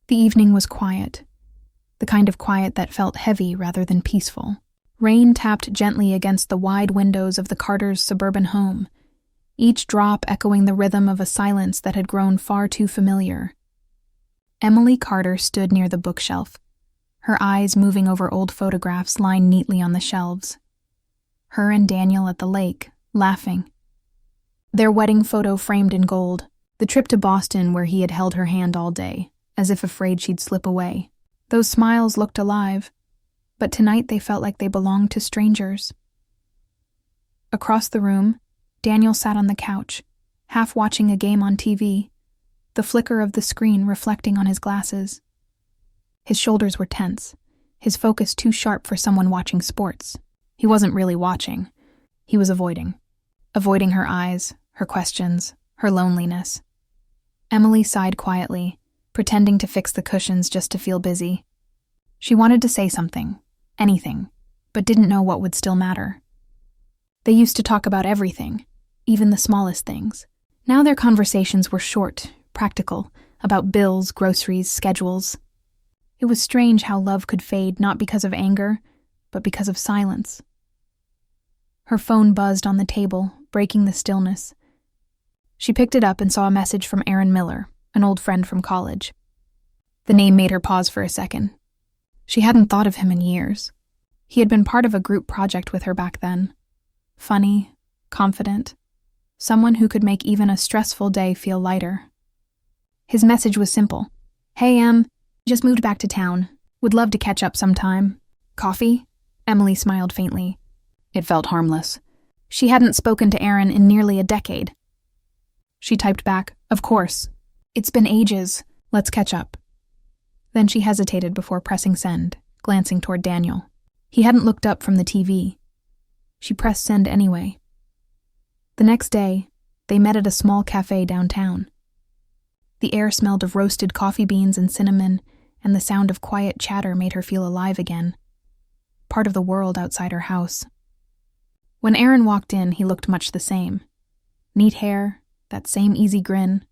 The evening was quiet, the kind of quiet that felt heavy rather than peaceful. Rain tapped gently against the wide windows of the Carters' suburban home, each drop echoing the rhythm of a silence that had grown far too familiar. Emily Carter stood near the bookshelf, her eyes moving over old photographs lined neatly on the shelves. Her and Daniel at the lake, laughing. Their wedding photo framed in gold, the trip to Boston where he had held her hand all day, as if afraid she'd slip away. Those smiles looked alive, but tonight they felt like they belonged to strangers. Across the room, Daniel sat on the couch, half watching a game on TV, the flicker of the screen reflecting on his glasses. His shoulders were tense, his focus too sharp for someone watching sports. He wasn't really watching. He was avoiding her eyes, her questions, her loneliness. Emily sighed quietly, pretending to fix the cushions just to feel busy. She wanted to say something, anything, but didn't know what would still matter. They used to talk about everything, even the smallest things. Now their conversations were short, practical, about bills, groceries, schedules. It was strange how love could fade not because of anger, but because of silence. Her phone buzzed on the table, breaking the stillness. She picked it up and saw a message from Aaron Miller, an old friend from college. The name made her pause for a second. She hadn't thought of him in years. He had been part of a group project with her back then. Funny, confident, someone who could make even a stressful day feel lighter. His message was simple. "Hey, just moved back to town. Would love to catch up sometime. Coffee?" Emily smiled faintly. It felt harmless. She hadn't spoken to Aaron in nearly a decade. She typed back, "Of course. It's been ages. Let's catch up." Then she hesitated before pressing send, glancing toward Daniel. He hadn't looked up from the TV. She pressed send anyway. The next day, they met at a small cafe downtown. The air smelled of roasted coffee beans and cinnamon, and the sound of quiet chatter made her feel alive again, part of the world outside her house. When Aaron walked in, he looked much the same. Neat hair, that same easy grin.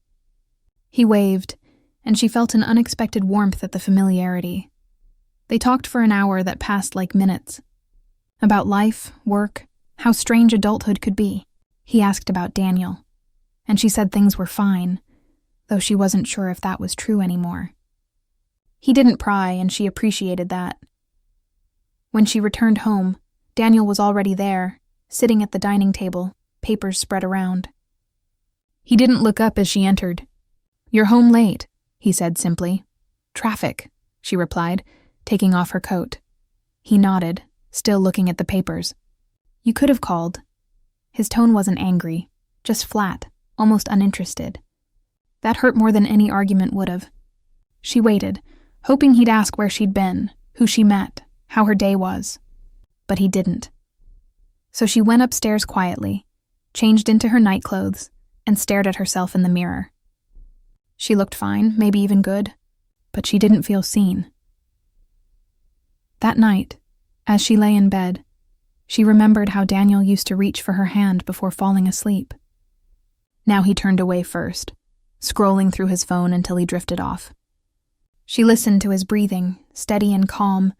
He waved, and she felt an unexpected warmth at the familiarity. They talked for an hour that passed like minutes. About life, work, how strange adulthood could be. He asked about Daniel, and she said things were fine, though she wasn't sure if that was true anymore. He didn't pry, and she appreciated that. When she returned home, Daniel was already there, sitting at the dining table, papers spread around. He didn't look up as she entered. "You're home late," he said simply. "Traffic," she replied, taking off her coat. He nodded, still looking at the papers. "You could have called." His tone wasn't angry, just flat, almost uninterested. That hurt more than any argument would have. She waited, hoping he'd ask where she'd been, who she met, how her day was. But he didn't. So she went upstairs quietly, changed into her nightclothes, and stared at herself in the mirror. She looked fine, maybe even good, but she didn't feel seen. That night, as she lay in bed, she remembered how Daniel used to reach for her hand before falling asleep. Now he turned away first, scrolling through his phone until he drifted off. She listened to his breathing, steady and calm,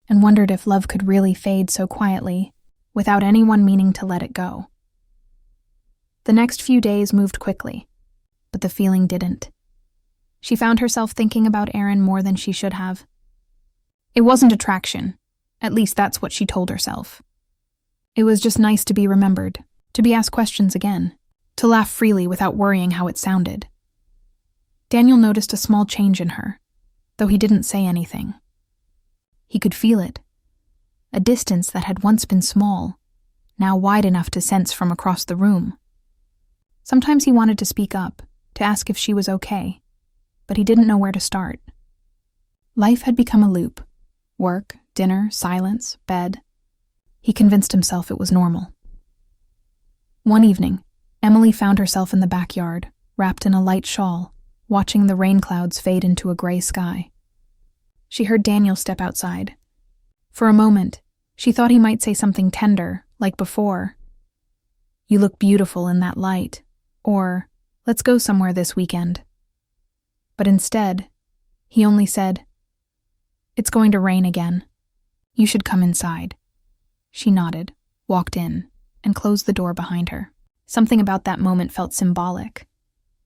and wondered if love could really fade so quietly, without anyone meaning to let it go. The next few days moved quickly, but the feeling didn't. She found herself thinking about Aaron more than she should have. It wasn't attraction, at least that's what she told herself. It was just nice to be remembered, to be asked questions again, to laugh freely without worrying how it sounded. Daniel noticed a small change in her, though he didn't say anything. He could feel it. A distance that had once been small, now wide enough to sense from across the room. Sometimes he wanted to speak up, to ask if she was okay, but he didn't know where to start. Life had become a loop. Work, dinner, silence, bed. He convinced himself it was normal. One evening, Emily found herself in the backyard, wrapped in a light shawl, watching the rain clouds fade into a gray sky. She heard Daniel step outside. For a moment, she thought he might say something tender, like before. "You look beautiful in that light," or "Let's go somewhere this weekend." But instead, He only said, "It's going to rain again. You should come inside." She nodded, walked in, and closed the door behind her. Something about that moment felt symbolic,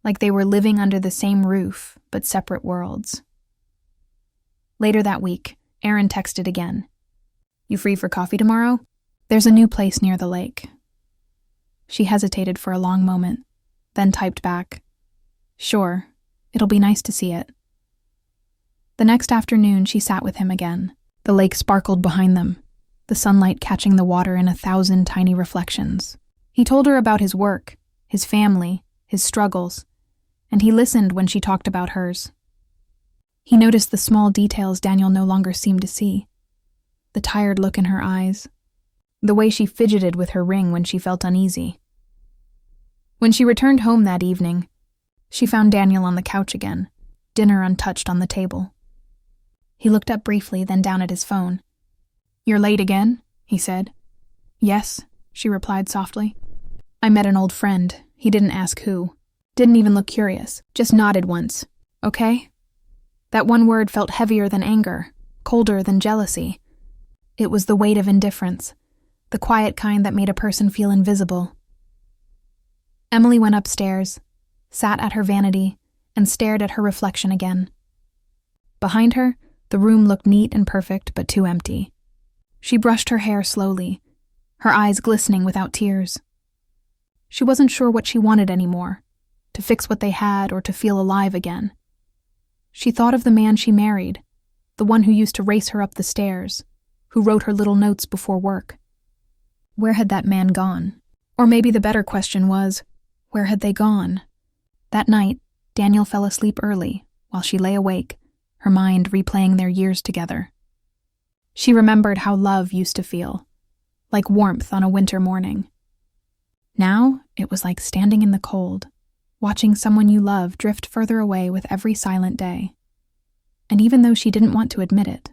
like they were living under the same roof, but separate worlds. Later that week, Aaron texted again. "You free for coffee tomorrow? There's a new place near the lake." She hesitated for a long moment, then typed back, "Sure, it'll be nice to see it." The next afternoon, she sat with him again. The lake sparkled behind them, the sunlight catching the water in 1,000 tiny reflections. He told her about his work, his family, his struggles, and he listened when she talked about hers. He noticed the small details Daniel no longer seemed to see. The tired look in her eyes, the way she fidgeted with her ring when she felt uneasy. When she returned home that evening, she found Daniel on the couch again, dinner untouched on the table. He looked up briefly, then down at his phone. "You're late again?" he said. "Yes," she replied softly. "I met an old friend. He didn't ask who. Didn't even look curious. Just nodded once. Okay?" That one word felt heavier than anger, colder than jealousy. It was the weight of indifference, the quiet kind that made a person feel invisible. Emily went upstairs, sat at her vanity, and stared at her reflection again. Behind her, the room looked neat and perfect, but too empty. She brushed her hair slowly, her eyes glistening without tears. She wasn't sure what she wanted anymore, to fix what they had or to feel alive again. She thought of the man she married, the one who used to race her up the stairs, who wrote her little notes before work. Where had that man gone? Or maybe the better question was, where had they gone? That night, Daniel fell asleep early, while she lay awake, her mind replaying their years together. She remembered how love used to feel, like warmth on a winter morning. Now, it was like standing in the cold, watching someone you love drift further away with every silent day. And even though she didn't want to admit it,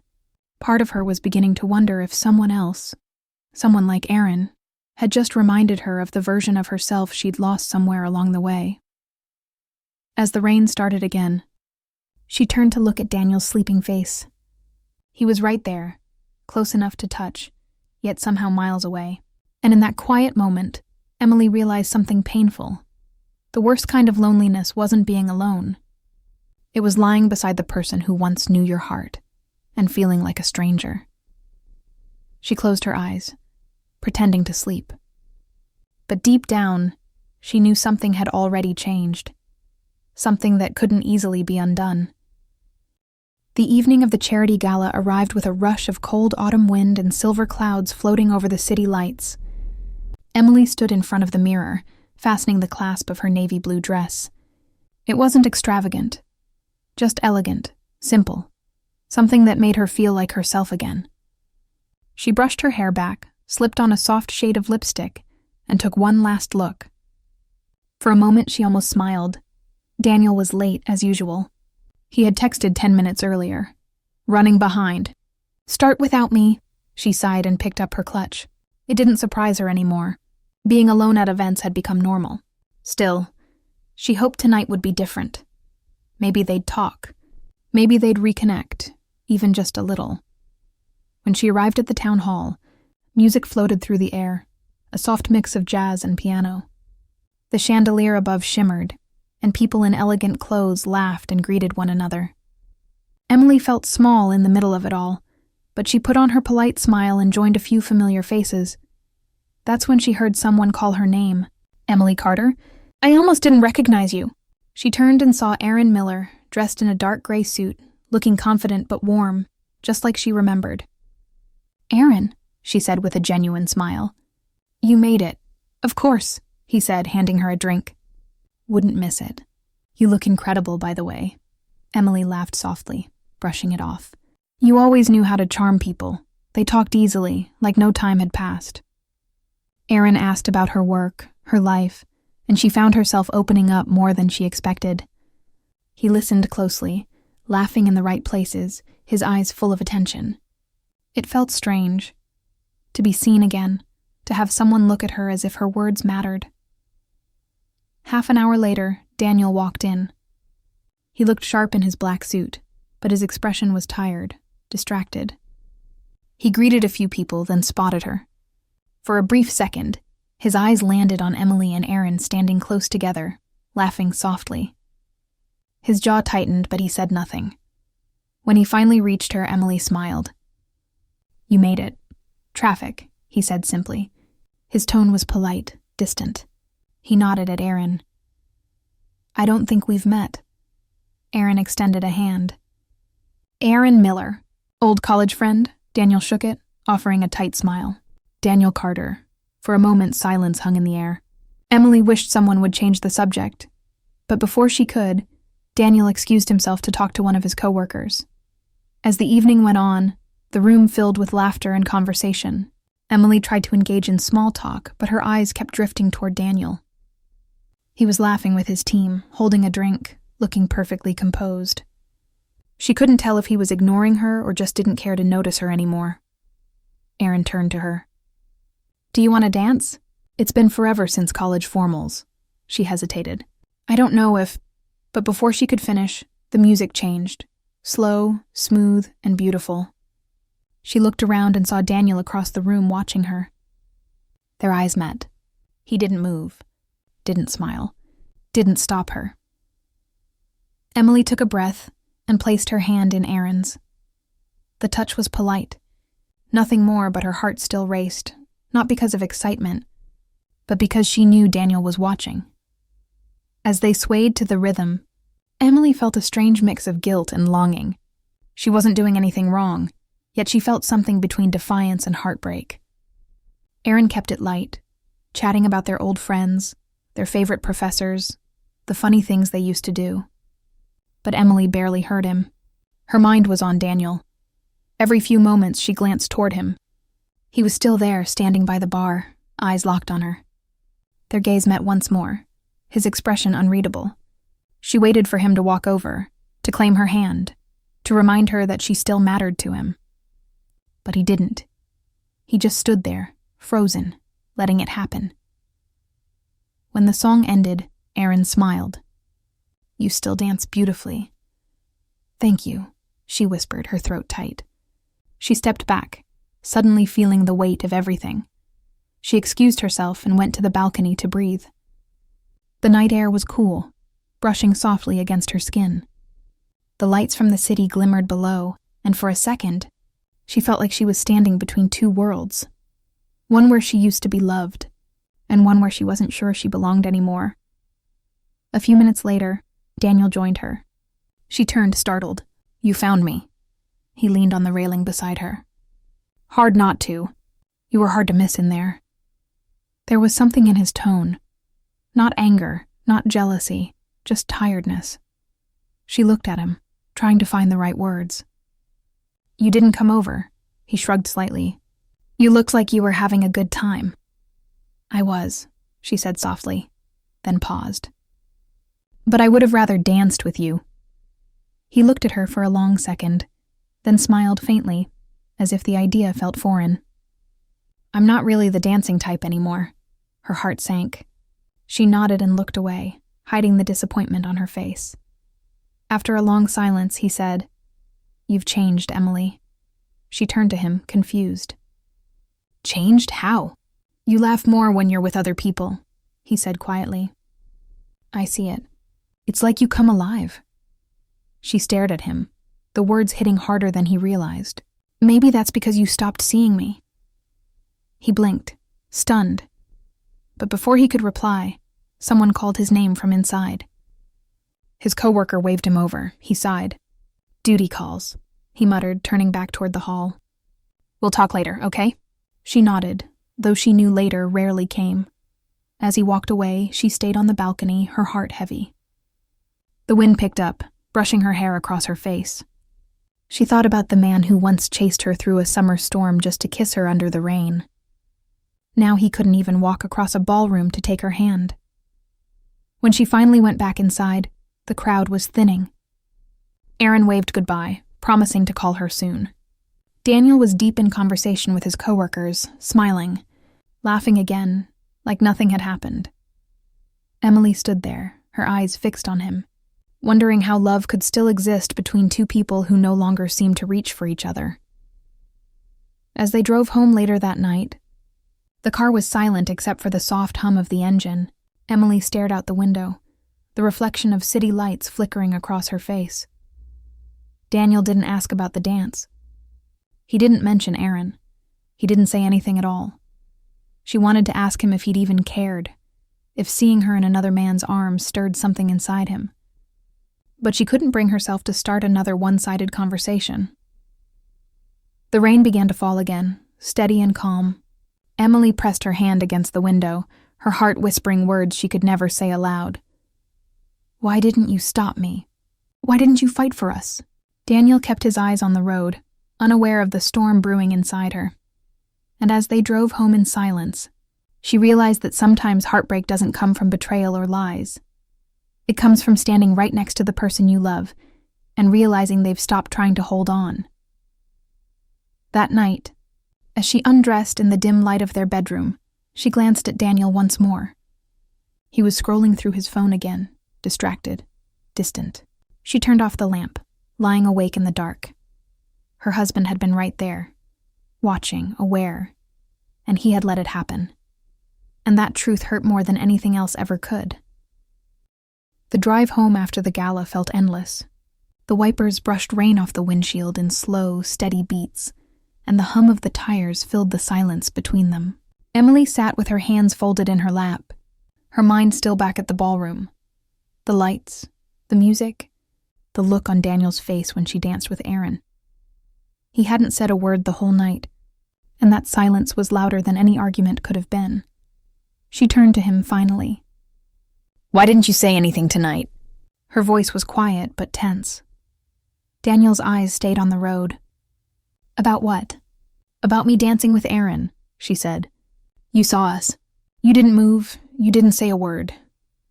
part of her was beginning to wonder if someone else, someone like Aaron, had just reminded her of the version of herself she'd lost somewhere along the way. As the rain started again, she turned to look at Daniel's sleeping face. He was right there, close enough to touch, yet somehow miles away. And in that quiet moment, Emily realized something painful. The worst kind of loneliness wasn't being alone. It was lying beside the person who once knew your heart, and feeling like a stranger. She closed her eyes, pretending to sleep. But deep down, she knew something had already changed, something that couldn't easily be undone. The evening of the charity gala arrived with a rush of cold autumn wind and silver clouds floating over the city lights. Emily stood in front of the mirror, fastening the clasp of her navy blue dress. It wasn't extravagant, just elegant, simple, something that made her feel like herself again. She brushed her hair back, slipped on a soft shade of lipstick, and took one last look. For a moment she almost smiled. Daniel was late, as usual. He had texted 10 minutes earlier. Running behind. "Start without me," she sighed and picked up her clutch. It didn't surprise her anymore. Being alone at events had become normal. Still, she hoped tonight would be different. Maybe they'd talk. Maybe they'd reconnect, even just a little. When she arrived at the town hall, music floated through the air, a soft mix of jazz and piano. The chandelier above shimmered, and people in elegant clothes laughed and greeted one another. Emily felt small in the middle of it all, but she put on her polite smile and joined a few familiar faces. That's when she heard someone call her name. "Emily Carter? I almost didn't recognize you." She turned and saw Aaron Miller, dressed in a dark gray suit, looking confident but warm, just like she remembered. "Aaron," she said with a genuine smile. "You made it." "Of course," he said, handing her a drink. "Wouldn't miss it. You look incredible, by the way." Emily laughed softly, brushing it off. "You always knew how to charm people. They talked easily, like no time had passed." Aaron asked about her work, her life, and she found herself opening up more than she expected. He listened closely, laughing in the right places, his eyes full of attention. It felt strange. To be seen again, to have someone look at her as if her words mattered. Half an hour later, Daniel walked in. He looked sharp in his black suit, but his expression was tired, distracted. He greeted a few people, then spotted her. For a brief second, his eyes landed on Emily and Aaron standing close together, laughing softly. His jaw tightened, but he said nothing. When he finally reached her, Emily smiled. "You made it. Traffic," he said simply. His tone was polite, distant. He nodded at Aaron. "I don't think we've met." Aaron extended a hand. "Aaron Miller, old college friend?" Daniel shook it, offering a tight smile. "Daniel Carter." For a moment, silence hung in the air. Emily wished someone would change the subject, but before she could, Daniel excused himself to talk to one of his coworkers. As the evening went on, the room filled with laughter and conversation. Emily tried to engage in small talk, but her eyes kept drifting toward Daniel. He was laughing with his team, holding a drink, looking perfectly composed. She couldn't tell if he was ignoring her or just didn't care to notice her anymore. Aaron turned to her. "Do you want to dance? It's been forever since college formals." She hesitated. "I don't know if..." But before she could finish, the music changed. Slow, smooth, and beautiful. She looked around and saw Daniel across the room watching her. Their eyes met. He didn't move, didn't smile, didn't stop her. Emily took a breath and placed her hand in Aaron's. The touch was polite. Nothing more, but her heart still raced, not because of excitement, but because she knew Daniel was watching. As they swayed to the rhythm, Emily felt a strange mix of guilt and longing. She wasn't doing anything wrong, yet she felt something between defiance and heartbreak. Aaron kept it light, chatting about their old friends, their favorite professors, the funny things they used to do. But Emily barely heard him. Her mind was on Daniel. Every few moments she glanced toward him. He was still there, standing by the bar, eyes locked on her. Their gaze met once more, his expression unreadable. She waited for him to walk over, to claim her hand, to remind her that she still mattered to him. But he didn't. He just stood there, frozen, letting it happen. When the song ended, Aaron smiled. "You still dance beautifully." "Thank you," she whispered, her throat tight. She stepped back, suddenly feeling the weight of everything. She excused herself and went to the balcony to breathe. The night air was cool, brushing softly against her skin. The lights from the city glimmered below, and for a second, she felt like she was standing between two worlds. One where she used to be loved, and one where she wasn't sure she belonged anymore. A few minutes later, Daniel joined her. She turned, startled. "You found me." He leaned on the railing beside her. "Hard not to. You were hard to miss in there." There was something in his tone. Not anger, not jealousy, just tiredness. She looked at him, trying to find the right words. "You didn't come over," he shrugged slightly. "You looked like you were having a good time." "I was," she said softly, then paused. "But I would have rather danced with you." He looked at her for a long second, then smiled faintly, as if the idea felt foreign. "I'm not really the dancing type anymore." Her heart sank. She nodded and looked away, hiding the disappointment on her face. After a long silence, he said, "You've changed, Emily." She turned to him, confused. "Changed? How?" "You laugh more when you're with other people," he said quietly. "I see it. It's like you come alive." She stared at him, the words hitting harder than he realized. "Maybe that's because you stopped seeing me." He blinked, stunned. But before he could reply, someone called his name from inside. His coworker waved him over. He sighed. "Duty calls," he muttered, turning back toward the hall. "We'll talk later, okay?" She nodded, though she knew later rarely came. As he walked away, she stayed on the balcony, her heart heavy. The wind picked up, brushing her hair across her face. She thought about the man who once chased her through a summer storm just to kiss her under the rain. Now he couldn't even walk across a ballroom to take her hand. When she finally went back inside, the crowd was thinning. Aaron waved goodbye, promising to call her soon. Daniel was deep in conversation with his coworkers, smiling, laughing again, like nothing had happened. Emily stood there, her eyes fixed on him. wondering how love could still exist between two people who no longer seemed to reach for each other. As they drove home later that night, the car was silent except for the soft hum of the engine. Emily stared out the window, the reflection of city lights flickering across her face. Daniel didn't ask about the dance. He didn't mention Aaron. He didn't say anything at all. She wanted to ask him if he'd even cared, if seeing her in another man's arms stirred something inside him. But she couldn't bring herself to start another one-sided conversation. The rain began to fall again, steady and calm. Emily pressed her hand against the window, her heart whispering words she could never say aloud. "Why didn't you stop me? Why didn't you fight for us?" Daniel kept his eyes on the road, unaware of the storm brewing inside her. And as they drove home in silence, she realized that sometimes heartbreak doesn't come from betrayal or lies. It comes from standing right next to the person you love and realizing they've stopped trying to hold on. That night, as she undressed in the dim light of their bedroom, she glanced at Daniel once more. He was scrolling through his phone again, distracted, distant. She turned off the lamp, lying awake in the dark. Her husband had been right there, watching, aware, and he had let it happen. And that truth hurt more than anything else ever could. The drive home after the gala felt endless. The wipers brushed rain off the windshield in slow, steady beats, and the hum of the tires filled the silence between them. Emily sat with her hands folded in her lap, her mind still back at the ballroom. The lights, the music, the look on Daniel's face when she danced with Aaron. He hadn't said a word the whole night, and that silence was louder than any argument could have been. She turned to him finally. "Why didn't you say anything tonight?" Her voice was quiet but tense. Daniel's eyes stayed on the road. "About what?" "About me dancing with Aaron," she said. "You saw us. You didn't move, you didn't say a word."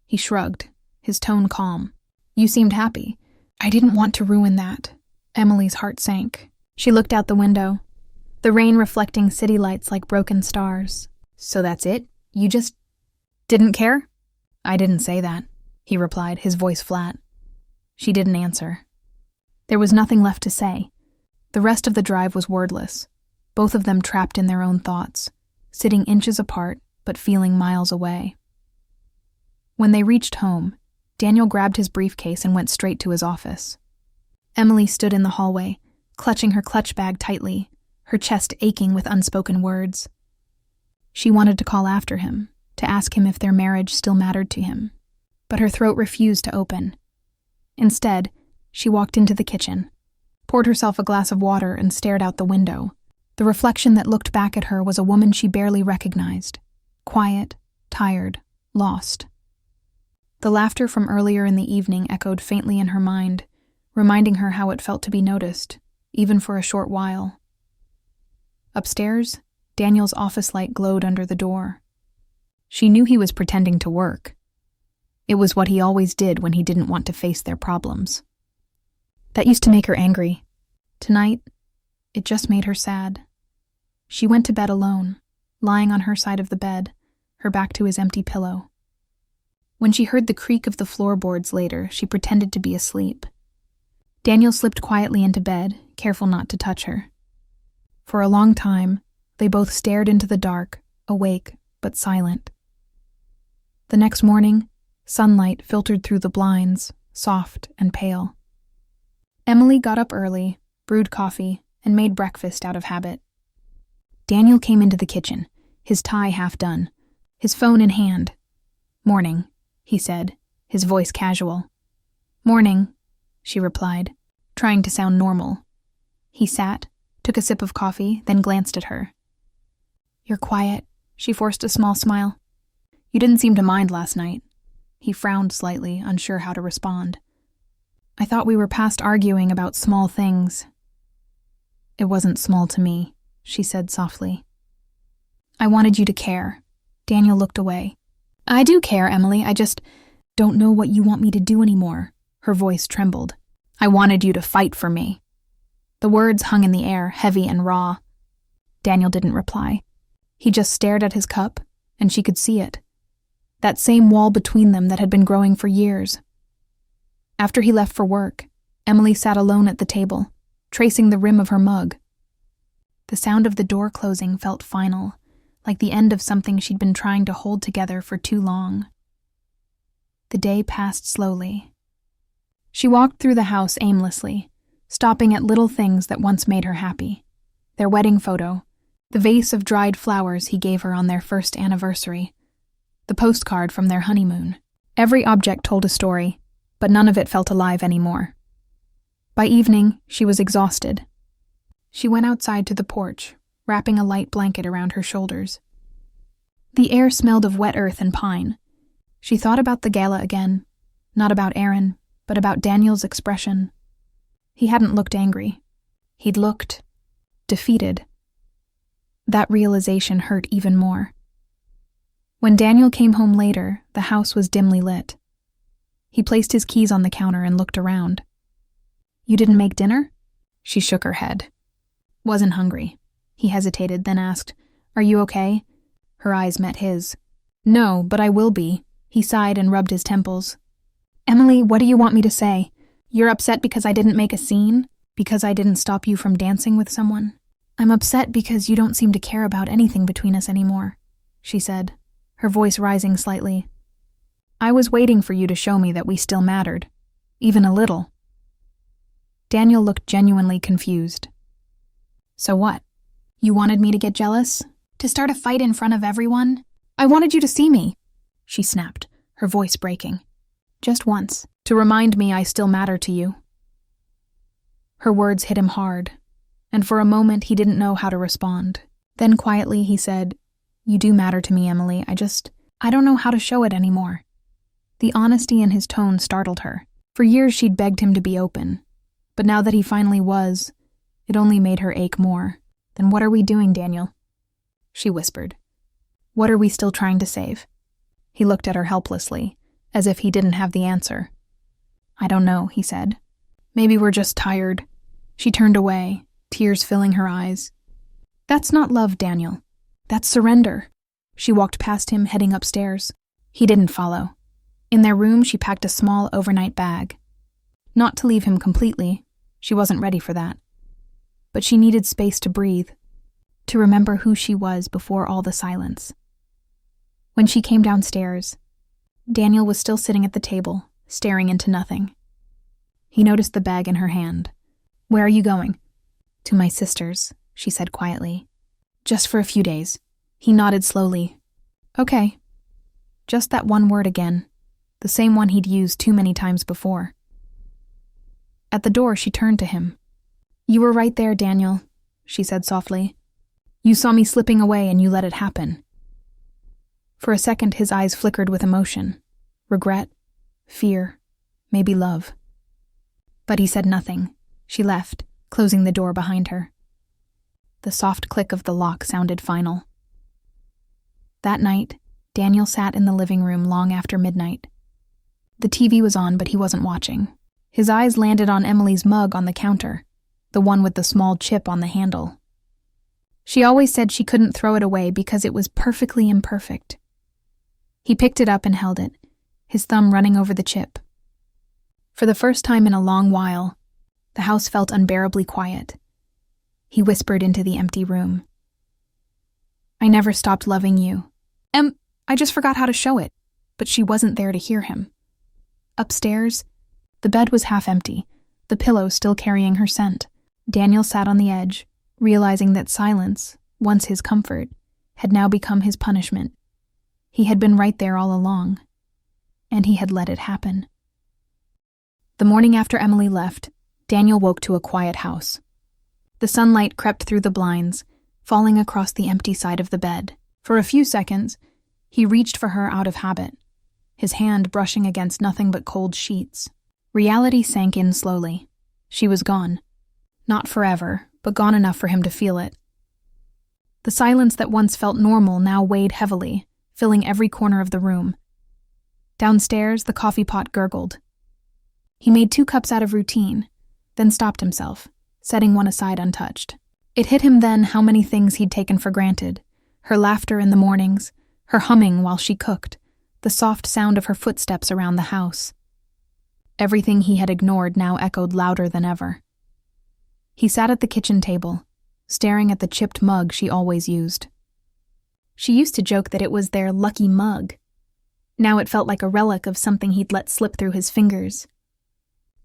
He shrugged, his tone calm. "You seemed happy. I didn't want to ruin that." Emily's heart sank. She looked out the window, the rain reflecting city lights like broken stars. "So that's it? You just didn't care?" "I didn't say that," he replied, his voice flat. She didn't answer. There was nothing left to say. The rest of the drive was wordless, both of them trapped in their own thoughts, sitting inches apart but feeling miles away. When they reached home, Daniel grabbed his briefcase and went straight to his office. Emily stood in the hallway, clutching her clutch bag tightly, her chest aching with unspoken words. She wanted to call after him, to ask him if their marriage still mattered to him, but her throat refused to open. Instead, she walked into the kitchen, poured herself a glass of water and stared out the window. The reflection that looked back at her was a woman she barely recognized, quiet, tired, lost. The laughter from earlier in the evening echoed faintly in her mind, reminding her how it felt to be noticed, even for a short while. Upstairs, Daniel's office light glowed under the door. She knew he was pretending to work. It was what he always did when he didn't want to face their problems. That used to make her angry. Tonight, it just made her sad. She went to bed alone, lying on her side of the bed, her back to his empty pillow. When she heard the creak of the floorboards later, she pretended to be asleep. Daniel slipped quietly into bed, careful not to touch her. For a long time, they both stared into the dark, awake but silent. The next morning, sunlight filtered through the blinds, soft and pale. Emily got up early, brewed coffee, and made breakfast out of habit. Daniel came into the kitchen, his tie half done, his phone in hand. "Morning," he said, his voice casual. "Morning," she replied, trying to sound normal. He sat, took a sip of coffee, then glanced at her. "You're quiet," she forced a small smile. "You didn't seem to mind last night." He frowned slightly, unsure how to respond. "I thought we were past arguing about small things." "It wasn't small to me," she said softly. "I wanted you to care." Daniel looked away. "I do care, Emily. I just don't know what you want me to do anymore." Her voice trembled. "I wanted you to fight for me." The words hung in the air, heavy and raw. Daniel didn't reply. He just stared at his cup, and she could see it. That same wall between them that had been growing for years. After he left for work, Emily sat alone at the table, tracing the rim of her mug. The sound of the door closing felt final, like the end of something she'd been trying to hold together for too long. The day passed slowly. She walked through the house aimlessly, stopping at little things that once made her happy. Their wedding photo, the vase of dried flowers he gave her on their first anniversary, the postcard from their honeymoon. Every object told a story, but none of it felt alive anymore. By evening, she was exhausted. She went outside to the porch, wrapping a light blanket around her shoulders. The air smelled of wet earth and pine. She thought about the gala again, not about Aaron, but about Daniel's expression. He hadn't looked angry. He'd looked defeated. That realization hurt even more. When Daniel came home later, the house was dimly lit. He placed his keys on the counter and looked around. "You didn't make dinner?" She shook her head. "Wasn't hungry." He hesitated, then asked, "Are you okay?" Her eyes met his. "No, but I will be." He sighed and rubbed his temples. "Emily, what do you want me to say? You're upset because I didn't make a scene? Because I didn't stop you from dancing with someone?" "I'm upset because you don't seem to care about anything between us anymore," she said, her voice rising slightly. "I was waiting for you to show me that we still mattered. Even a little." Daniel looked genuinely confused. "So what? You wanted me to get jealous? To start a fight in front of everyone? I wanted you to see me," she snapped, her voice breaking. "Just once, to remind me I still matter to you." Her words hit him hard, and for a moment he didn't know how to respond. Then quietly he said, "You do matter to me, Emily. I don't know how to show it anymore." The honesty in his tone startled her. For years she'd begged him to be open, but now that he finally was, it only made her ache more. "Then what are we doing, Daniel?" she whispered. "What are we still trying to save?" He looked at her helplessly, as if he didn't have the answer. "I don't know," he said. "Maybe we're just tired." She turned away, tears filling her eyes. "That's not love, Daniel. That's surrender." She walked past him, heading upstairs. He didn't follow. In their room, she packed a small overnight bag. Not to leave him completely. She wasn't ready for that. But she needed space to breathe, to remember who she was before all the silence. When she came downstairs, Daniel was still sitting at the table, staring into nothing. He noticed the bag in her hand. "Where are you going?" "To my sister's," she said quietly. "Just for a few days." He nodded slowly. "Okay." Just that one word again, the same one he'd used too many times before. At the door, she turned to him. "You were right there, Daniel," she said softly. "You saw me slipping away and you let it happen." For a second, his eyes flickered with emotion. Regret, fear, maybe love. But he said nothing. She left, closing the door behind her. The soft click of the lock sounded final. That night, Daniel sat in the living room long after midnight. The TV was on, but he wasn't watching. His eyes landed on Emily's mug on the counter, the one with the small chip on the handle. She always said she couldn't throw it away because it was perfectly imperfect. He picked it up and held it, his thumb running over the chip. For the first time in a long while, the house felt unbearably quiet. He whispered into the empty room. "I never stopped loving you. I just forgot how to show it." But she wasn't there to hear him. Upstairs, the bed was half empty, the pillow still carrying her scent. Daniel sat on the edge, realizing that silence, once his comfort, had now become his punishment. He had been right there all along, and he had let it happen. The morning after Emily left, Daniel woke to a quiet house. The sunlight crept through the blinds, falling across the empty side of the bed. For a few seconds, he reached for her out of habit, his hand brushing against nothing but cold sheets. Reality sank in slowly. She was gone. Not forever, but gone enough for him to feel it. The silence that once felt normal now weighed heavily, filling every corner of the room. Downstairs, the coffee pot gurgled. He made 2 cups out of routine, then stopped himself, setting one aside untouched. It hit him then how many things he'd taken for granted. Her laughter in the mornings, her humming while she cooked, the soft sound of her footsteps around the house. Everything he had ignored now echoed louder than ever. He sat at the kitchen table, staring at the chipped mug she always used. She used to joke that it was their lucky mug. Now it felt like a relic of something he'd let slip through his fingers.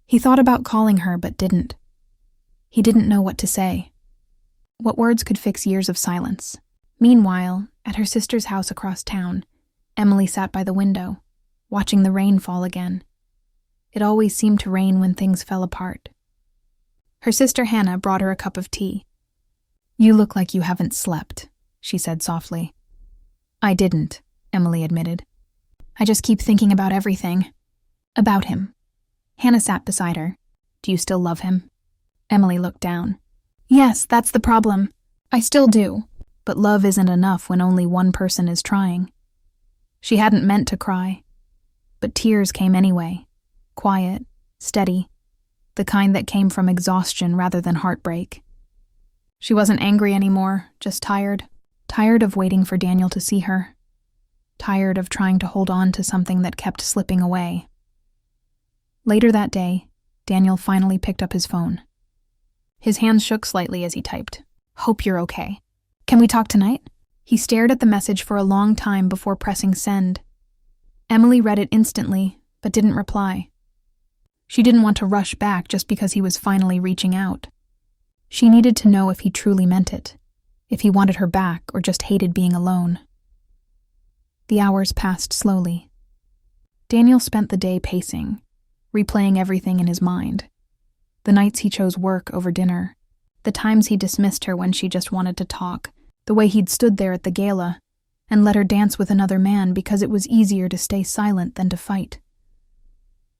He thought about calling her, but didn't. He didn't know what to say. What words could fix years of silence? Meanwhile, at her sister's house across town, Emily sat by the window, watching the rain fall again. It always seemed to rain when things fell apart. Her sister Hannah brought her a cup of tea. "You look like you haven't slept," she said softly. "I didn't," Emily admitted. "I just keep thinking about everything. About him." Hannah sat beside her. "Do you still love him?" Emily looked down. "Yes, that's the problem. I still do. But love isn't enough when only one person is trying." She hadn't meant to cry, but tears came anyway. Quiet, steady, the kind that came from exhaustion rather than heartbreak. She wasn't angry anymore, just tired. Tired of waiting for Daniel to see her. Tired of trying to hold on to something that kept slipping away. Later that day, Daniel finally picked up his phone. His hands shook slightly as he typed, "Hope you're okay. Can we talk tonight?" He stared at the message for a long time before pressing send. Emily read it instantly, but didn't reply. She didn't want to rush back just because he was finally reaching out. She needed to know if he truly meant it, if he wanted her back or just hated being alone. The hours passed slowly. Daniel spent the day pacing, replaying everything in his mind. The nights he chose work over dinner, the times he dismissed her when she just wanted to talk, the way he'd stood there at the gala and let her dance with another man because it was easier to stay silent than to fight.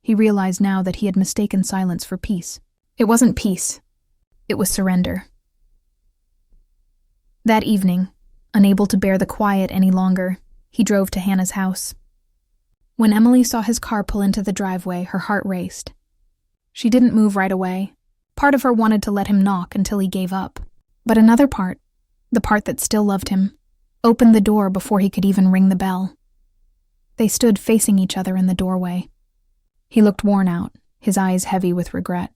He realized now that he had mistaken silence for peace. It wasn't peace. It was surrender. That evening, unable to bear the quiet any longer, he drove to Hannah's house. When Emily saw his car pull into the driveway, her heart raced. She didn't move right away. Part of her wanted to let him knock until he gave up. But another part, the part that still loved him, opened the door before he could even ring the bell. They stood facing each other in the doorway. He looked worn out, his eyes heavy with regret.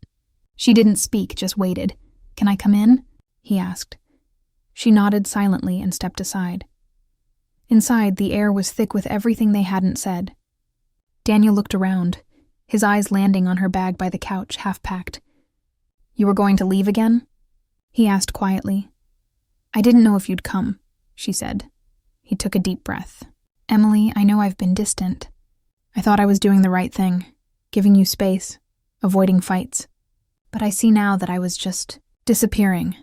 She didn't speak, just waited. "Can I come in?" he asked. She nodded silently and stepped aside. Inside, the air was thick with everything they hadn't said. Daniel looked around, his eyes landing on her bag by the couch, half-packed. "You were going to leave again?" he asked quietly. "I didn't know if you'd come," she said. He took a deep breath. "Emily, I know I've been distant. I thought I was doing the right thing, giving you space, avoiding fights. But I see now that I was just disappearing."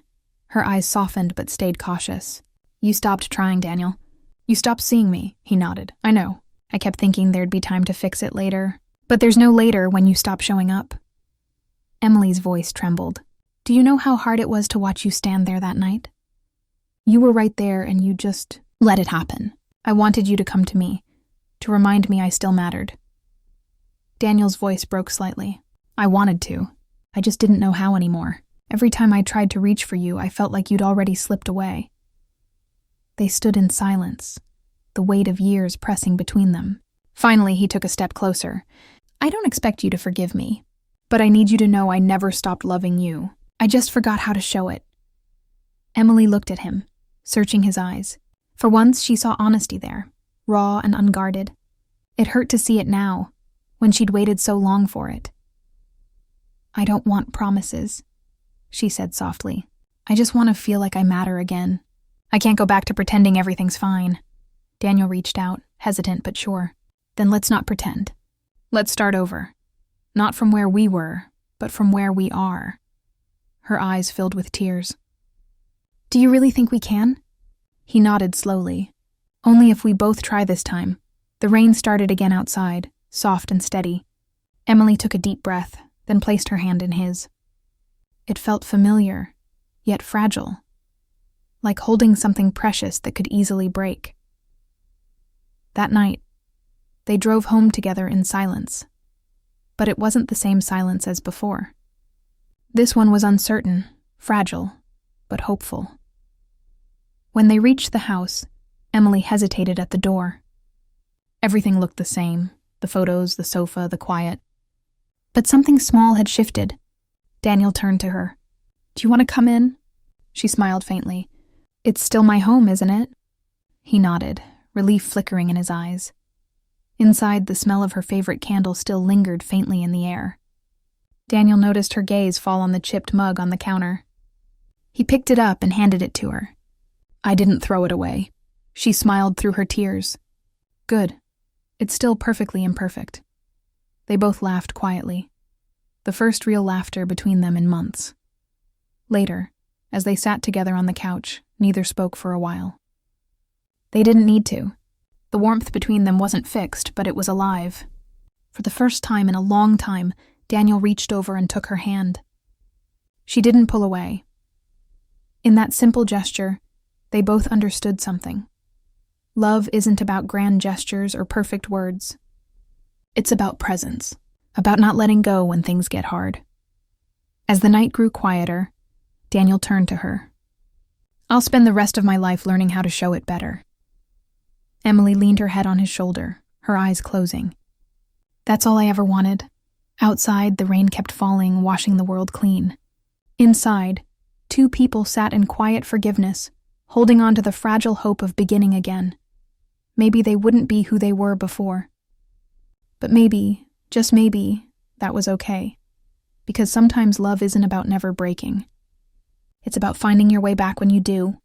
Her eyes softened but stayed cautious. "You stopped trying, Daniel. You stopped seeing me," he nodded. "I know. I kept thinking there'd be time to fix it later. But there's no later when you stop showing up." Emily's voice trembled. "Do you know how hard it was to watch you stand there that night? You were right there and you just let it happen. I wanted you to come to me, to remind me I still mattered." Daniel's voice broke slightly. "I wanted to. I just didn't know how anymore. Every time I tried to reach for you, I felt like you'd already slipped away." They stood in silence, the weight of years pressing between them. Finally, he took a step closer. "I don't expect you to forgive me, but I need you to know I never stopped loving you. I just forgot how to show it." Emily looked at him, searching his eyes. For once, she saw honesty there, raw and unguarded. It hurt to see it now, when she'd waited so long for it. "I don't want promises," she said softly. "I just want to feel like I matter again. I can't go back to pretending everything's fine." Daniel reached out, hesitant but sure. "Then let's not pretend. Let's start over. Not from where we were, but from where we are." Her eyes filled with tears. "Do you really think we can?" He nodded slowly. "Only if we both try this time." The rain started again outside, soft and steady. Emily took a deep breath, then placed her hand in his. It felt familiar, yet fragile, like holding something precious that could easily break. That night, they drove home together in silence, but it wasn't the same silence as before. This one was uncertain, fragile, but hopeful. When they reached the house, Emily hesitated at the door. Everything looked the same, the photos, the sofa, the quiet. But something small had shifted. Daniel turned to her. "Do you want to come in?" She smiled faintly. "It's still my home, isn't it?" He nodded, relief flickering in his eyes. Inside, the smell of her favorite candle still lingered faintly in the air. Daniel noticed her gaze fall on the chipped mug on the counter. He picked it up and handed it to her. "I didn't throw it away." She smiled through her tears. "Good. It's still perfectly imperfect." They both laughed quietly. The first real laughter between them in months. Later, as they sat together on the couch, neither spoke for a while. They didn't need to. The warmth between them wasn't fixed, but it was alive. For the first time in a long time, Daniel reached over and took her hand. She didn't pull away. In that simple gesture, they both understood something. Love isn't about grand gestures or perfect words. It's about presence, about not letting go when things get hard. As the night grew quieter, Daniel turned to her. "I'll spend the rest of my life learning how to show it better." Emily leaned her head on his shoulder, her eyes closing. "That's all I ever wanted." Outside, the rain kept falling, washing the world clean. Inside, two people sat in quiet forgiveness, holding on to the fragile hope of beginning again. Maybe they wouldn't be who they were before. But maybe, just maybe, that was okay. Because sometimes love isn't about never breaking. It's about finding your way back when you do,